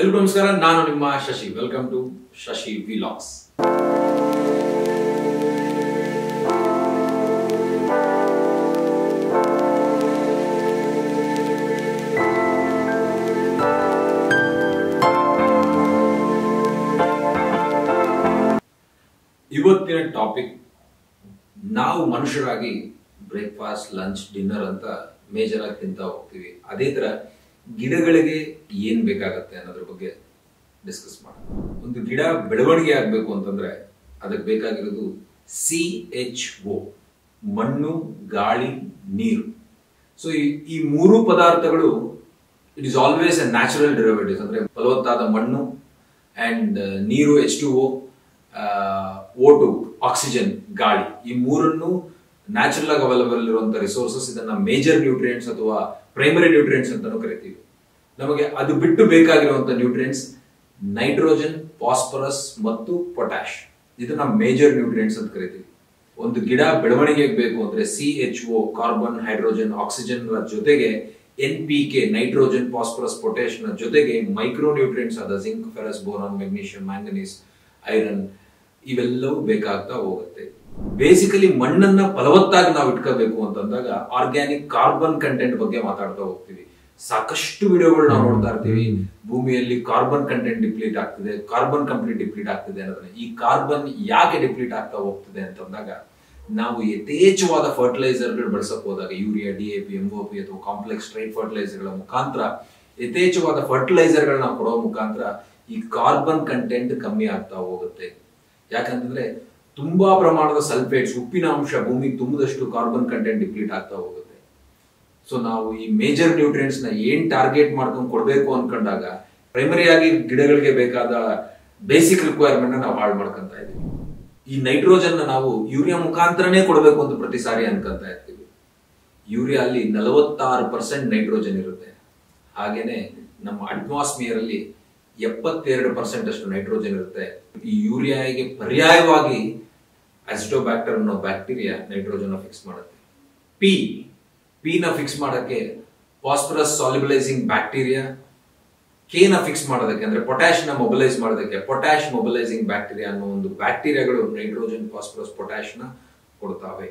ಎಲ್ರಿಗೂ ನಮಸ್ಕಾರ. ನಾನು ನಿಮ್ಮ Shashi. Welcome to Shashi vlogs. ಇವತ್ತಿನ ಟಾಪಿಕ್, ನಾವು ಮನುಷ್ಯರಾಗಿ ಬ್ರೇಕ್ಫಾಸ್ಟ್, ಲಂಚ್, ಡಿನ್ನರ್ ಅಂತ ಮೇಜರ್ ಆಗಿ ತಿಂತಾ ಹೋಗ್ತೀವಿ. ಅದೇ ತರ ಗಿಡಗಳಿಗೆ ಏನ್ ಬೇಕಾಗತ್ತೆ ಅನ್ನೋದ್ರ ಬಗ್ಗೆ ಡಿಸ್ಕಸ್ ಮಾಡೋಣ. ಒಂದು ಗಿಡ ಬೆಳವಣಿಗೆ ಆಗ್ಬೇಕು ಅಂತಂದ್ರೆ ಅದಕ್ಕೆ ಬೇಕಾಗಿರೋದು CHO, ಮಣ್ಣು, ಗಾಳಿ, ನೀರು. ಸೊ ಈ ಮೂರು ಪದಾರ್ಥಗಳು it is always A natural derivatives. ಅಂದ್ರೆ ಫಲವತ್ತಾದ ಮಣ್ಣು ಅಂಡ್ ನೀರು H2O, O2 ಆಕ್ಸಿಜನ್, ಗಾಳಿ, ಈ ಮೂರನ್ನು ನ್ಯಾಚುರಲ್ ಆಗಿ ಅವೈಲಬಲ್ ಇರುವಂತಹ ರಿಸೋರ್ಸಸ್. ಇದನ್ನ ಮೇಜರ್ ನ್ಯೂಟ್ರಿಯೆಂಟ್ಸ್ ಅಥವಾ ಪ್ರೈಮರಿ ನ್ಯೂಟ್ರಿಯೆಂಟ್ಸ್ ಅಂತಾನೂ ಕರಿತೀವಿ. ನಮಗೆ ಅದು ಬಿಟ್ಟು ಬೇಕಾಗಿರುವಂತಹ ನ್ಯೂಟ್ರಿಯೆಂಟ್ಸ್ ನೈಟ್ರೋಜನ್, ಫಾಸ್ಫರಸ್ ಮತ್ತು ಪೊಟ್ಯಾಶ್. ಇದನ್ನ ಮೇಜರ್ ನ್ಯೂಟ್ರಿಯೆಂಟ್ಸ್ ಅಂತ ಕರಿತೀವಿ. ಒಂದು ಗಿಡ ಬೆಳವಣಿಗೆ ಬೇಕು ಅಂದ್ರೆ CHO, ಕಾರ್ಬನ್, ಹೈಡ್ರೋಜನ್, ಆಕ್ಸಿಜನ್ ಜೊತೆಗೆ NPK, ನೈಟ್ರೋಜನ್, ಫಾಸ್ಫರಸ್, ಪೊಟ್ಯಾಶ್ ನ ಜೊತೆಗೆ ಮೈಕ್ರೋ ನ್ಯೂಟ್ರಿಯೆಂಟ್ಸ್ ಆದ zinc, ferrous, boron, magnesium, manganese, iron ಇವೆಲ್ಲವೂ ಬೇಕಾಗ್ತಾ ಹೋಗುತ್ತೆ. ಬೇಸಿಕಲಿ ಮಣ್ಣನ್ನ ಫಲವತ್ತಾಗಿ ನಾವು ಇಟ್ಕೋಬೇಕು ಅಂತಂದಾಗ ಆರ್ಗ್ಯಾನಿಕ್ ಕಾರ್ಬನ್ ಕಂಟೆಂಟ್ ಬಗ್ಗೆ ಮಾತಾಡ್ತಾ ಹೋಗ್ತೀವಿ. ಸಾಕಷ್ಟು ವಿಡಿಯೋಗಳು ನಾವು ನೋಡ್ತಾ ಇರ್ತೀವಿ. ಭೂಮಿಯಲ್ಲಿ ಕಾರ್ಬನ್ ಕಂಟೆಂಟ್ ಡಿಪ್ಲೀಟ್ ಆಗ್ತಿದೆ, ಕಾರ್ಬನ್ ಕಂಪ್ಲೀಟ್ ಡಿಪ್ಲೀಟ್ ಆಗ್ತಿದೆ ಅನ್ನೋದನ್ನ. ಈ ಕಾರ್ಬನ್ ಯಾಕೆ ಡಿಪ್ಲೀಟ್ ಆಗ್ತಾ ಹೋಗ್ತಿದೆ ಅಂತಂದಾಗ ನಾವು ಯಥೇಚ್ಛವಾದ ಫರ್ಟಿಲೈಸರ್ಗಳು ಬಳಸಕ್ ಹೋದಾಗ ಯೂರಿಯಾ, DAP, MOP ಅಥವಾ ಕಾಂಪ್ಲೆಕ್ಸ್ ಟ್ರೈಟ್ ಫರ್ಟಿಲೈಸರ್ಗಳ ಮುಖಾಂತರ, ಯಥೇಚ್ಛವಾದ ಫರ್ಟಿಲೈಸರ್ಗಳನ್ನ ನಾವು ಕೊಡೋ ಮುಖಾಂತರ ಈ ಕಾರ್ಬನ್ ಕಂಟೆಂಟ್ ಕಮ್ಮಿ ಆಗ್ತಾ ಹೋಗುತ್ತೆ. ಯಾಕಂತಂದ್ರೆ ತುಂಬಾ ಪ್ರಮಾಣದ ಸಲ್ಫೇಟ್ಸ್, ಉಪ್ಪಿನ ಅಂಶ ಭೂಮಿಗೆ ತುಂಬಿದಷ್ಟು ಕಾರ್ಬನ್ ಕಂಟೆಂಟ್ ಡಿಪ್ಲೀಟ್ ಆಗ್ತಾ ಹೋಗುತ್ತೆ. ಸೊ ನಾವು ಈ ಮೇಜರ್ ನ್ಯೂಟ್ರಿಯೆಂಟ್ಸ್ ನ ಏನ್ ಟಾರ್ಗೆಟ್ ಮಾಡ್ಕೊಂಡು ಕೊಡ್ಬೇಕು ಅನ್ಕೊಂಡಾಗ ಪ್ರೈಮರಿ ಆಗಿ ಗಿಡಗಳಿಗೆ ಬೇಕಾದ ಬೇಸಿಕ್ ರಿಕ್ವೈರ್ಮೆಂಟ್ ನಾವು ಹಾಳು ಮಾಡ್ಕೊಂತ ಇದೀವಿ. ಈ ನೈಟ್ರೋಜನ್ ನಾವು ಯೂರಿಯಾ ಮುಖಾಂತರನೇ ಕೊಡಬೇಕು ಅಂತ ಪ್ರತಿ ಸಾರಿ ಅನ್ಕೊಂತ ಇರ್ತೀವಿ. ಯೂರಿಯಾ ಅಲ್ಲಿ 46% ನೈಟ್ರೋಜನ್ ಇರುತ್ತೆ. ಹಾಗೇನೆ ನಮ್ಮ ಅಟ್ಮಾಸ್ಫಿಯರ್ ಅಲ್ಲಿ 72% ಅಷ್ಟು ನೈಟ್ರೋಜನ್ ಇರುತ್ತೆ. ಈ ಯೂರಿಯಾಗೆ ಪರ್ಯಾಯವಾಗಿ ಅಸಿಟೋಬ್ಯಾಕ್ಟರ್ ಅನ್ನೋ ಬ್ಯಾಕ್ಟೀರಿಯಾ ನೈಟ್ರೋಜನ್ ಫಿಕ್ಸ್ ಮಾಡುತ್ತೆ. ಪಿ ನ ಫಿಕ್ಸ್ ಮಾಡಕ್ಕೆ ಫಾಸ್ಫರಸ್ ಸಾಲ್ಯುಬಲೈಸಿಂಗ್ ಬ್ಯಾಕ್ಟೀರಿಯಾ, ಕೆ ನ ಫಿಕ್ಸ್ ಮಾಡೋದಕ್ಕೆ ಅಂದ್ರೆ ಪೊಟ್ಯಾಶ್ ನ ಮೊಬಿಲೈಸ್ ಮಾಡೋದಕ್ಕೆ ಪೊಟ್ಯಾಶ್ ಮೊಬಿಲೈಸಿಂಗ್ ಬ್ಯಾಕ್ಟೀರಿಯಾ ಅನ್ನೋ ಒಂದು ಬ್ಯಾಕ್ಟೀರಿಯಾಗಳು ನೈಟ್ರೋಜನ್, ಫಾಸ್ಫರಸ್, ಪೊಟ್ಯಾಶ್ ನ ಕೊಡ್ತಾವೆ.